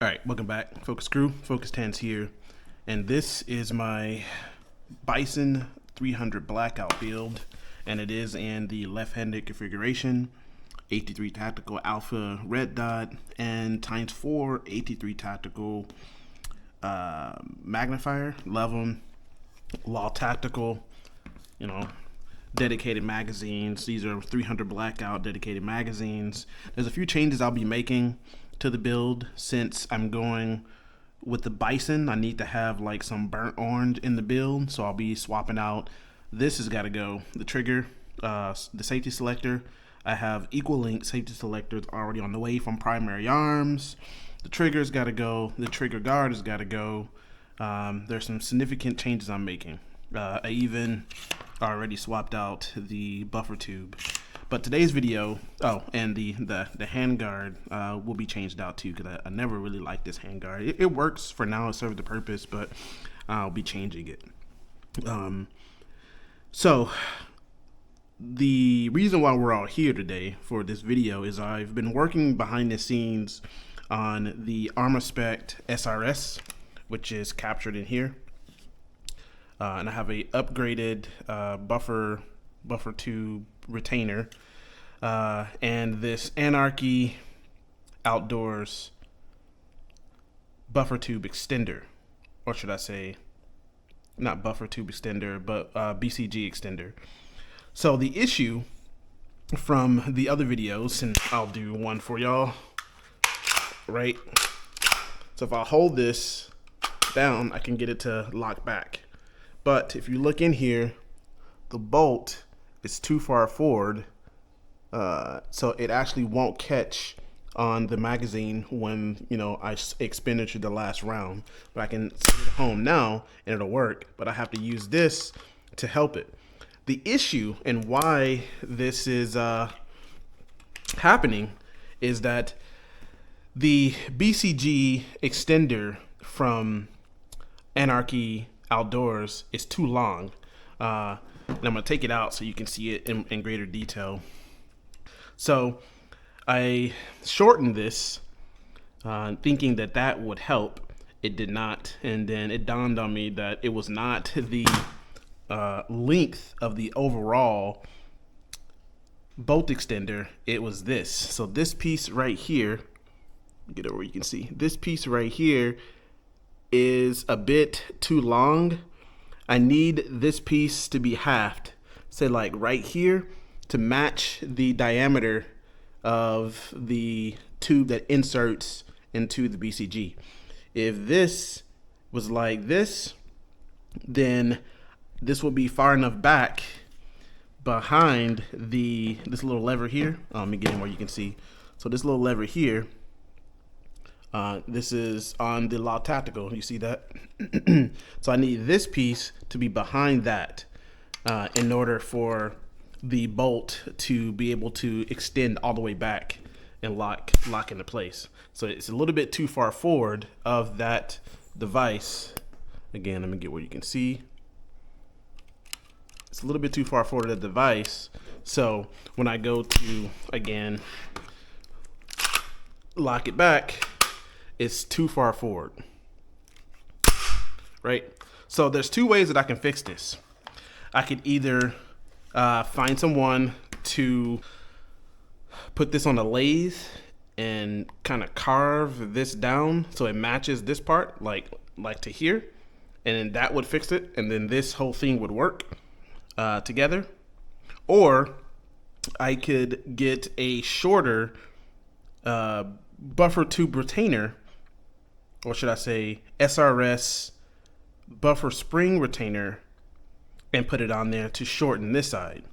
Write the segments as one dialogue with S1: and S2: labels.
S1: All right, welcome back. Focus crew, Focus 10's here. And this is my Bison 300 blackout build. And it is in the left-handed configuration, 83 tactical alpha red dot, and ×4 83 tactical magnifier, level, law tactical, dedicated magazines. These are 300 blackout dedicated magazines. There's a few changes I'll be making to the build since I'm going with the Bison. I need to have like some burnt orange in the build, so I'll be swapping out. This has got to go. The trigger, the safety selector. I have equal length safety selectors already on the way from primary arms. The trigger's got to go. The trigger guard has got to go. There's some significant changes I'm making. I even already swapped out the buffer tube. But today's video, and the handguard will be changed out too, because I never really liked this handguard. It works for now, it served the purpose, but I'll be changing it. So the reason why we're all here today for this video is I've been working behind the scenes on the ARMASPEC SRS, which is captured in here. And I have a upgraded buffer tube retainer and this Anarchy Outdoors buffer tube extender, or should I say not buffer tube extender, but BCG extender. So the issue from the other videos, and I'll do one for y'all, right? So if I hold this down, I can get it to lock back. But if you look in here, the bolt is too far forward, so it actually won't catch on the magazine when I expenditure the last round. But I can set it home now and it'll work, but I have to use this to help it. The issue and why this is happening is that the BCG extender from Anarchy Outdoors is too long. And I'm gonna take it out so you can see it in greater detail. So I shortened this, thinking that would help. It did not, and then it dawned on me that it was not the length of the overall bolt extender. It was this. So this piece right here, get over where you can see. This piece right here is a bit too long. I need this piece to be halved, say like right here, to match the diameter of the tube that inserts into the BCG. If this was like this, then this will be far enough back behind this little lever here. Let me get in where you can see. So this little lever here, this is on the Law Tactical. You see that? So I need this piece to be behind that in order for the bolt to be able to extend all the way back and lock into place. So it's a little bit too far forward of that device. Again, let me get where you can see. It's a little bit too far forward of the device. So when I go to, again, lock it back, it's too far forward, right? So there's two ways that I can fix this. I could either find someone to put this on a lathe and kind of carve this down so it matches this part, like to here, and then that would fix it, and then this whole thing would work together. Or I could get a shorter buffer tube retainer, or should I say SRS buffer spring retainer, and put it on there to shorten this side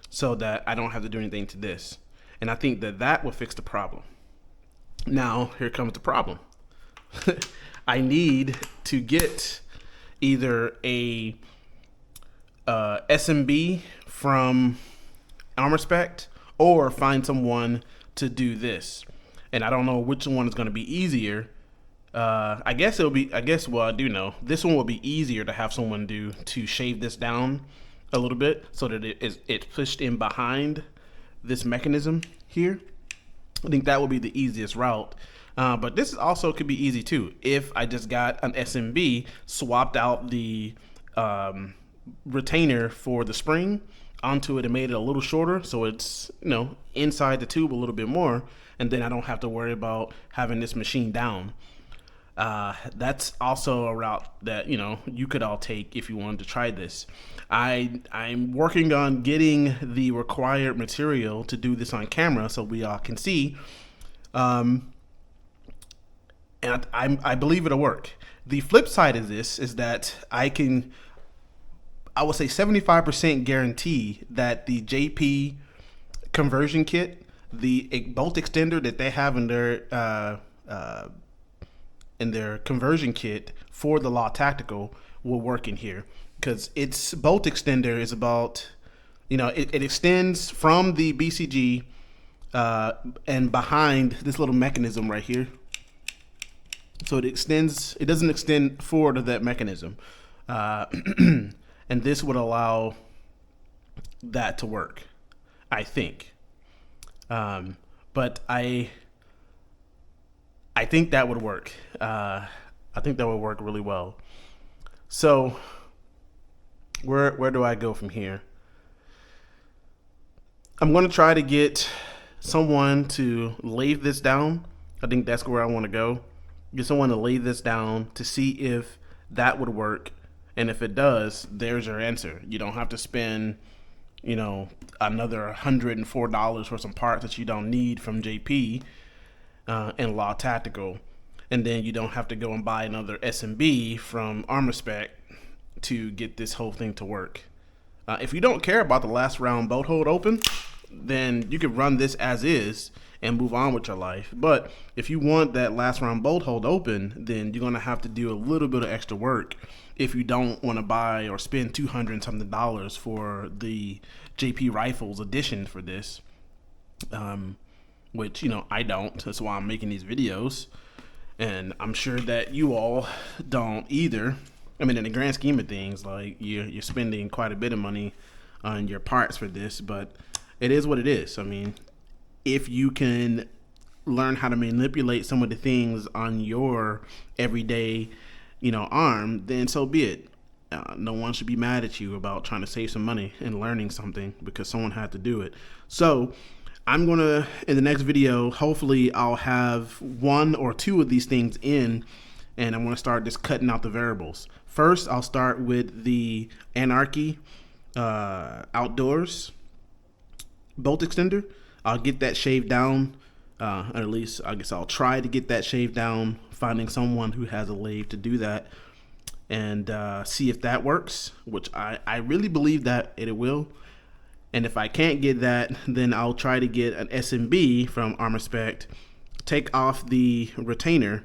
S1: so that I don't have to do anything to this. And I think that will fix the problem. Now, here comes the problem. I need to get either a SMB from ARMASPEC or find someone to do this. And I don't know which one is going to be easier. I guess well, I do know this one will be easier to have someone do, to shave this down a little bit so that it's pushed in behind this mechanism here. I think that would be the easiest route. But this also could be easy too. If I just got an SMB, swapped out the retainer for the spring onto it and made it a little shorter, so it's, you know, inside the tube a little bit more, and then I don't have to worry about having this machine down. That's also a route that, you know, you could all take if you wanted to try this. I'm working on getting the required material to do this on camera so we all can see. And I believe it'll work. The flip side of this is that I would say 75% guarantee that the JP conversion kit, the bolt extender that they have in their conversion kit for the Law Tactical will work in here, because its bolt extender is about, you know, it extends from the BCG and behind this little mechanism right here. So it doesn't extend forward of that mechanism. And this would allow that to work, I think. But I think that would work. I think that would work really well. So where do I go from here? I'm going to try to get someone to lay this down. I think that's where I want to go. Get someone to lay this down to see if that would work. And if it does, there's your answer. You don't have to spend, you know, another $104 for some parts that you don't need from JP and Law Tactical. And then you don't have to go and buy another SMB from ARMASPEC to get this whole thing to work. If you don't care about the last round bolt hold open, then you can run this as is and move on with your life. But if you want that last round bolt hold open, then you're going to have to do a little bit of extra work if you don't want to buy or spend $200 and something for the JP Rifles edition for this, which, you know, I don't. That's why I'm making these videos, and I'm sure that you all don't either. I mean, in the grand scheme of things, like, you're spending quite a bit of money on your parts for this, but it is what it is. I mean, if you can learn how to manipulate some of the things on your everyday, you know, arm, then so be it. No one should be mad at you about trying to save some money and learning something because someone had to do it. So I'm gonna, in the next video, hopefully I'll have one or two of these things in, and I'm gonna start just cutting out the variables. First, I'll start with the Anarchy Outdoors bolt extender. I'll get that shaved down, or at least I guess I'll try to get that shaved down, finding someone who has a lathe to do that, and see if that works, which I really believe that it will. And if I can't get that, then I'll try to get an SMB from ARMASPEC, take off the retainer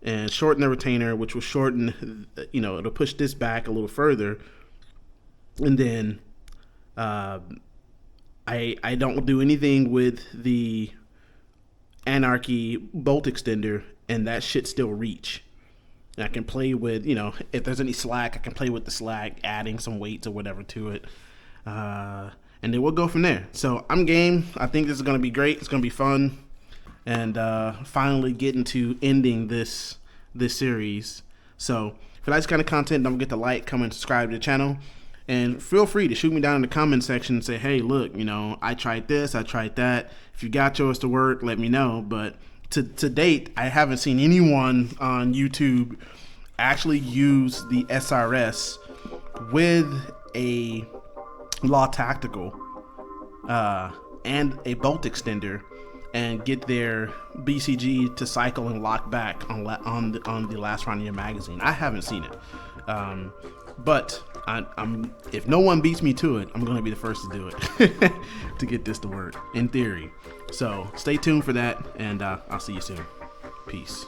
S1: and shorten the retainer, which will shorten, you know, it'll push this back a little further, and then I don't do anything with the Anarchy bolt extender, and that should still reach. And I can play with, you know, if there's any slack, I can play with the slack, adding some weights or whatever to it. And then we'll go from there. So I'm game. I think this is going to be great. It's going to be fun. And finally getting to ending this series. So if you like this kind of content, don't forget to like, comment, subscribe to the channel. And feel free to shoot me down in the comment section and say, hey, look, you know, I tried this, I tried that. If you got yours to work, let me know. But to date, I haven't seen anyone on YouTube actually use the SRS with a Law Tactical and a bolt extender and get their BCG to cycle and lock back on the last round of your magazine. I haven't seen it. But I'm if no one beats me to it, I'm going to be the first to do it to get this to work, in theory. So stay tuned for that, and I'll see you soon. Peace.